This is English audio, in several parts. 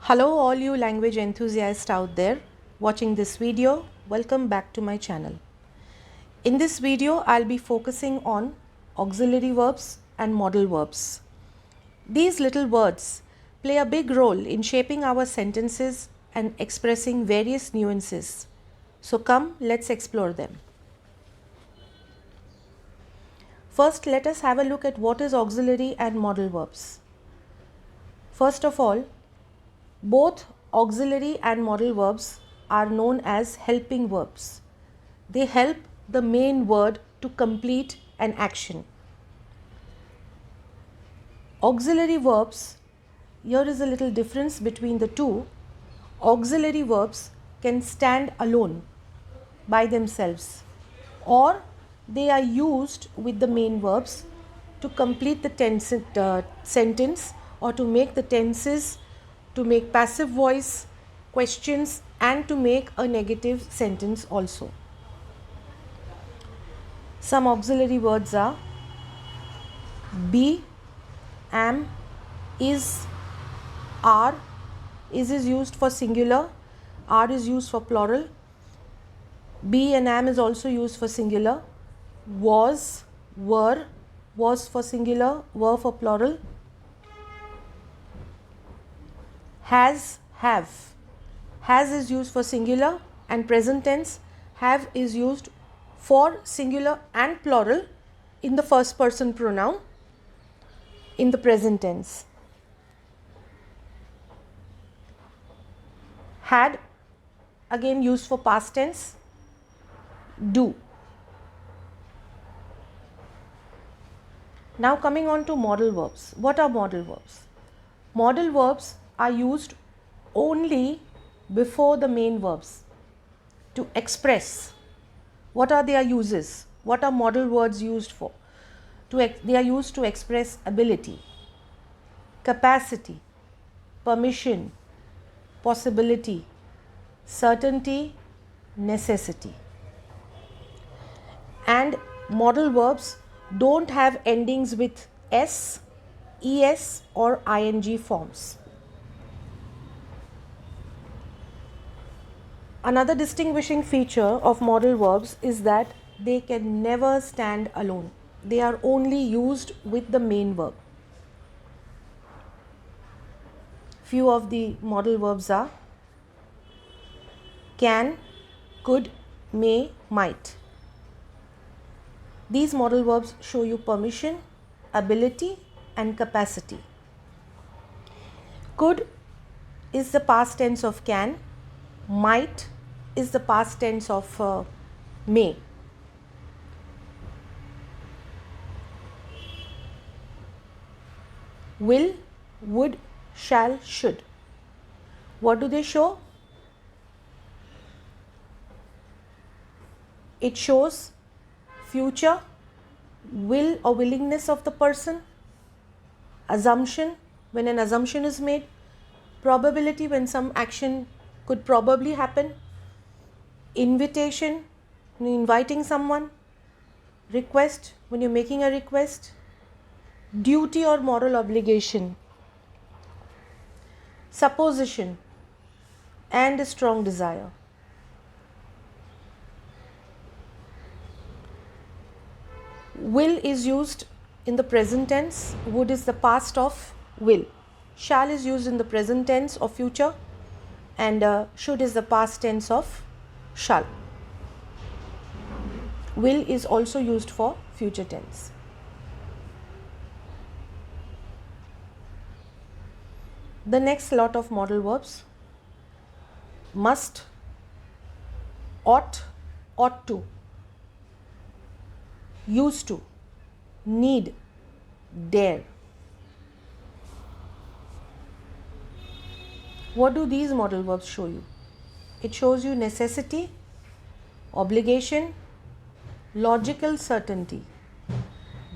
Hello all you language enthusiasts out there watching this video. Welcome back to my channel. In this video, I'll be focusing on auxiliary verbs and modal verbs. These little words play a big role in shaping our sentences and expressing various nuances. So come, let's explore them. First, let us have a look at what is auxiliary and modal verbs. First of all, both auxiliary and modal verbs are known as helping verbs. They help the main word to complete an action. Auxiliary verbs, here is a little difference between the two. Auxiliary verbs can stand alone by themselves, or they are used with the main verbs to complete the sentence, or to make the tenses, to make passive voice, questions, and to make a negative sentence also. Some auxiliary words are be, am, is, are. Is used for singular, are is used for plural. Be and am is also used for singular. Was, were, was for singular, were for plural. Has, have. Has is used for singular and present tense. Have is used for singular and plural in the first person pronoun in the present tense. Had, again used for past tense. Do. Now coming on to modal verbs. What are modal verbs? Modal verbs are used only before the main verbs to express. What are their uses? What are modal words used for? They are used to express ability, capacity, permission, possibility, certainty, necessity. And modal verbs don't have endings with s, es or ing forms. Another distinguishing feature of modal verbs is that they can never stand alone. They are only used with the main verb. Few of the modal verbs are can, could, may, might. These modal verbs show you permission, ability, and capacity. Could is the past tense of can. Might is the past tense of may. Will, would, shall, should. What do they show? It shows future, will or willingness of the person, assumption, when an assumption is made, probability, when some action could probably happen, invitation, when you're inviting someone, request, when you're making a request, duty or moral obligation, supposition, and a strong desire. Will is used in the present tense, would is the past of will. Shall is used in the present tense of future, and should is the past tense of shall. Will is also used for future tense. The next lot of modal verbs: must, ought, ought to, used to, need, dare. What do these modal verbs show you? It shows you necessity, obligation, logical certainty,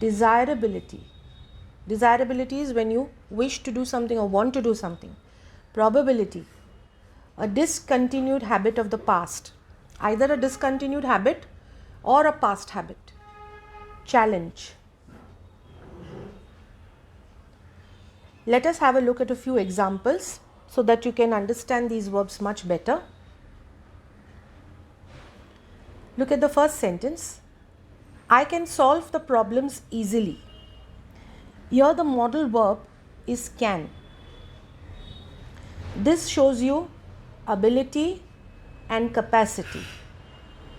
desirability. Desirability is when you wish to do something or want to do something. Probability, a discontinued habit of the past, either a discontinued habit or a past habit. Challenge. Let us have a look at a few examples so that you can understand these verbs much better. Look at the first sentence. I can solve the problems easily. Here the modal verb is can. This shows you ability and capacity.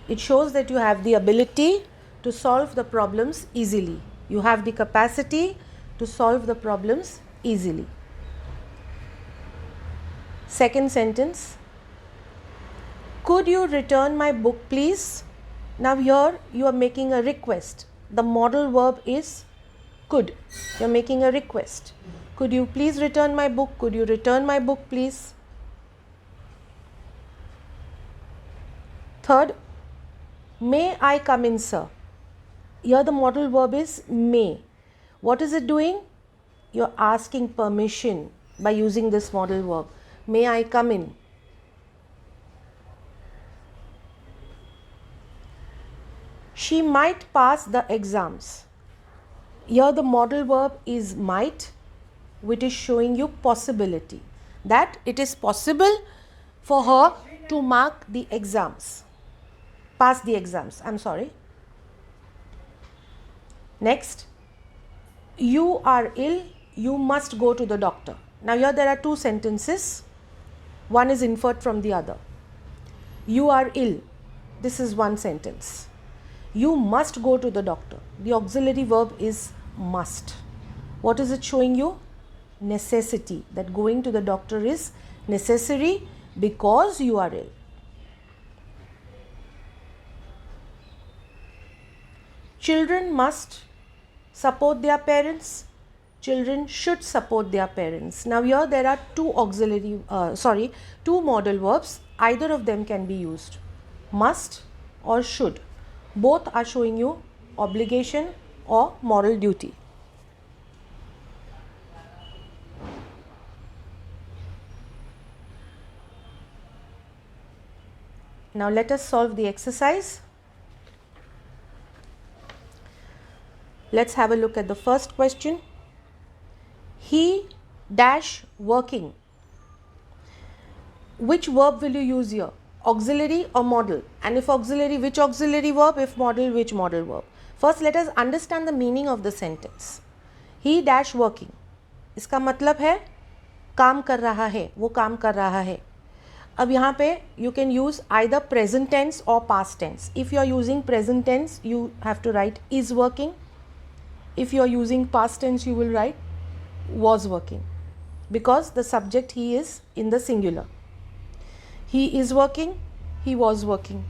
It shows that you have the ability to solve the problems easily. You have the capacity to solve the problems easily. Second sentence. Could you return my book, please? Now here you are making a request. The modal verb is could. You are making a request. Could you please return my book? Could you return my book, please? Third, may I come in, sir? Here the modal verb is may. What is it doing? You are asking permission by using this modal verb. May I come in? She might pass the exams. Here the modal verb is might, which is showing you possibility, that it is possible for her to mark the exams, pass the exams. I'm sorry. Next, you are ill, you must go to the doctor. Now here there are two sentences. One is inferred from the other. You are ill. This is one sentence. You must go to the doctor. The auxiliary verb is must. What is it showing you? Necessity. That going to the doctor is necessary because you are ill. Children must support their parents. Children should support their parents. Now here there are two modal verbs. Either of them can be used. Must or should. Both are showing you obligation or moral duty. Now let us solve the exercise. Let's have a look at the first question. He dash working. Which verb will you use here? Auxiliary or modal? And if auxiliary, which auxiliary verb? If modal, which modal verb? First let us understand the meaning of the sentence. He dash working. इसका मतलब है काम कर रहा है, वो काम कर रहा है. अब यहाँ पे you can use either present tense or past tense. If you are using present tense, you have to write is working. If you are using past tense, you will write was working, because the subject he is in the singular. He is working, he was working.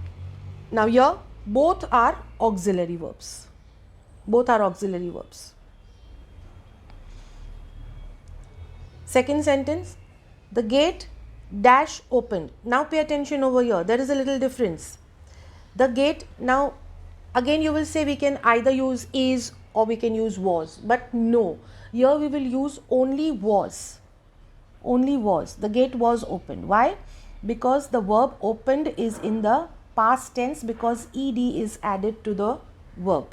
Now here both are auxiliary verbs. Both are auxiliary verbs. Second sentence, the gate dash opened. Now pay attention over here. There is a little difference. The gate, now again you will say we can either use is or we can use was. But no, here we will use only was. Only was. The gate was opened. Why? Because the verb opened is in the past tense, because ed is added to the verb.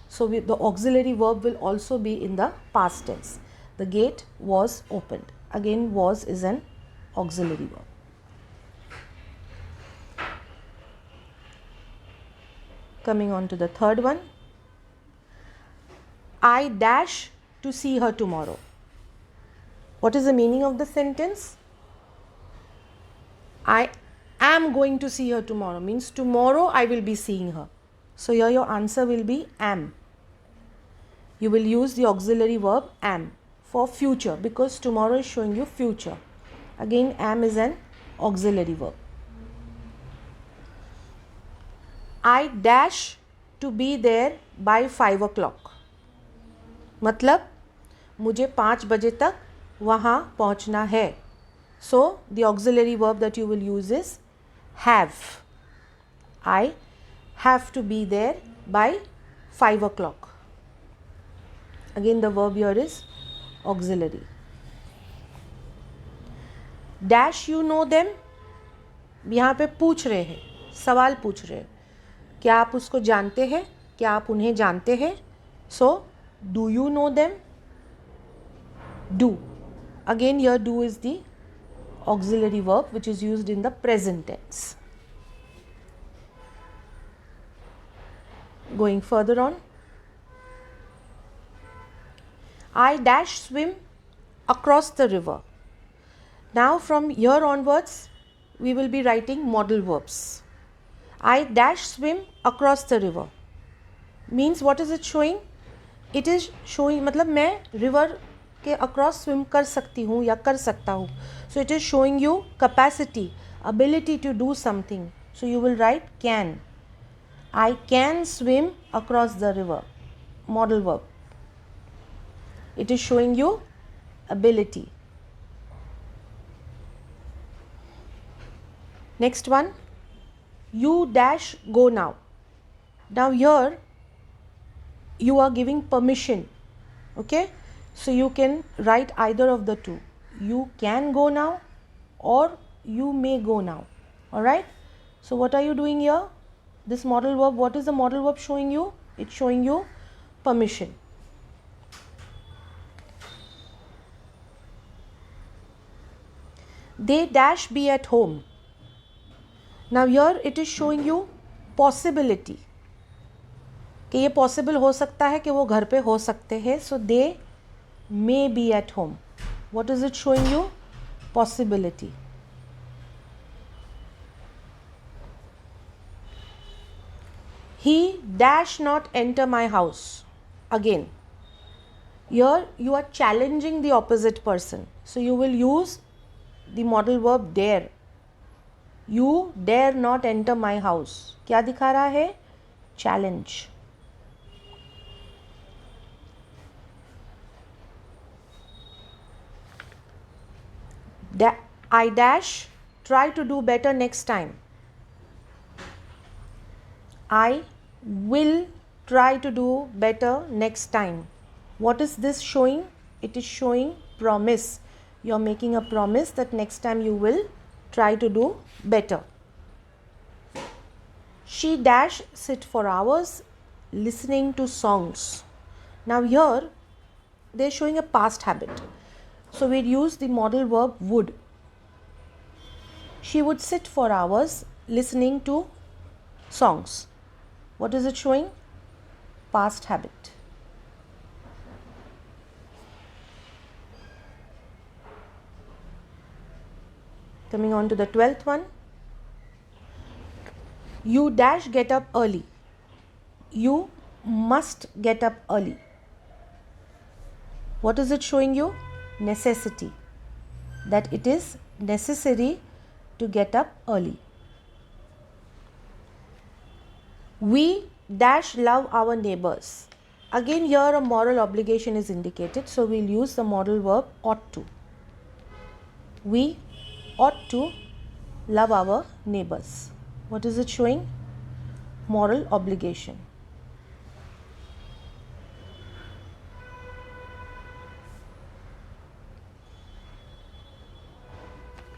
So the auxiliary verb will also be in the past tense. The gate was opened. Again, was is an auxiliary verb. Coming on to the third one. I dash to see her tomorrow. What is the meaning of the sentence? I am going to see her tomorrow means tomorrow I will be seeing her. So here your answer will be am. You will use the auxiliary verb am for future, because tomorrow is showing you future. Again, am is an auxiliary verb. I dash to be there by 5 o'clock. मतलब मुझे 5 बजे तक वहाँ पहुँचना है. So the auxiliary verb that you will use is have. I have to be there by 5 o'clock. Again the verb here is auxiliary. Dash you know them. यहाँ पे पूछ रहे हैं, सवाल पूछ रहे हैं. क्या आप उसको जानते हैं? क्या आप उन्हें जानते हैं? So do you know them? Do. Again here do is the auxiliary verb which is used in the present tense. Going further on, I dash swim across the river. Now from here onwards we will be writing modal verbs. I dash swim across the river means what is it showing? It is showing मतलब मैं river के across swim कर सकती हूँ या कर सकता हूँ. So it is showing you capacity, ability to do something. So you will write can. I can swim across the river. Modal verb. It is showing you ability. Next one, you dash go now. Now here you are giving permission. Okay, so you can write either of the two. You can go now or you may go now. Alright, so what are you doing here? This modal verb, what is the modal verb showing you? It's showing you permission. They dash be at home. Now here it is showing you possibility कि ये possible हो सकता है कि वो घर पे हो सकते हैं. So they may be at home. What is it showing you? Possibility. He dash not enter my house. Again, here you are challenging the opposite person. So you will use the modal verb dare. You dare not enter my house. क्या दिखा रहा है? Challenge. I dash try to do better next time. I will try to do better next time. What is this showing? It is showing promise. You are making a promise that next time you will try to do better. She dash sit for hours listening to songs. Now here they are showing a past habit. So we'll use the modal verb would. She would sit for hours listening to songs. What is it showing? Past habit. Coming on to the 12th one. You dash get up early. You must get up early. What is it showing you? Necessity. That it is necessary to get up early. We dash love our neighbors. Again here a moral obligation is indicated. So we'll use the modal verb ought to. We ought to love our neighbors. What is it showing? Moral obligation.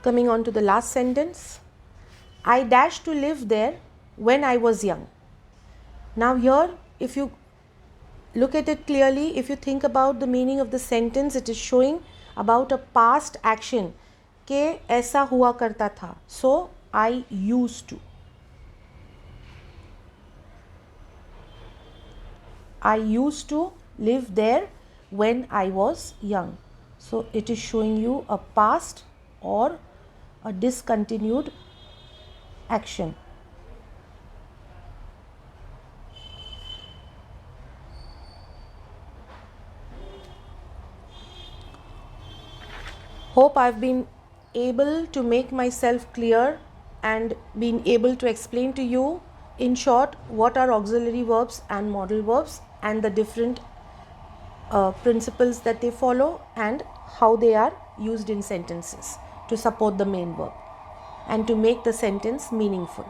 Coming on to the last sentence. I dash to live there when I was young. Now here if you look at it clearly, if you think about the meaning of the sentence, it is showing about a past action के ऐसा हुआ करता था. So I used to. I used to live there when I was young. So it is showing you a past or a discontinued action. Hope I've been able to make myself clear and been able to explain to you in short what are auxiliary verbs and modal verbs and the different principles that they follow and how they are used in sentences to support the main verb and to make the sentence meaningful.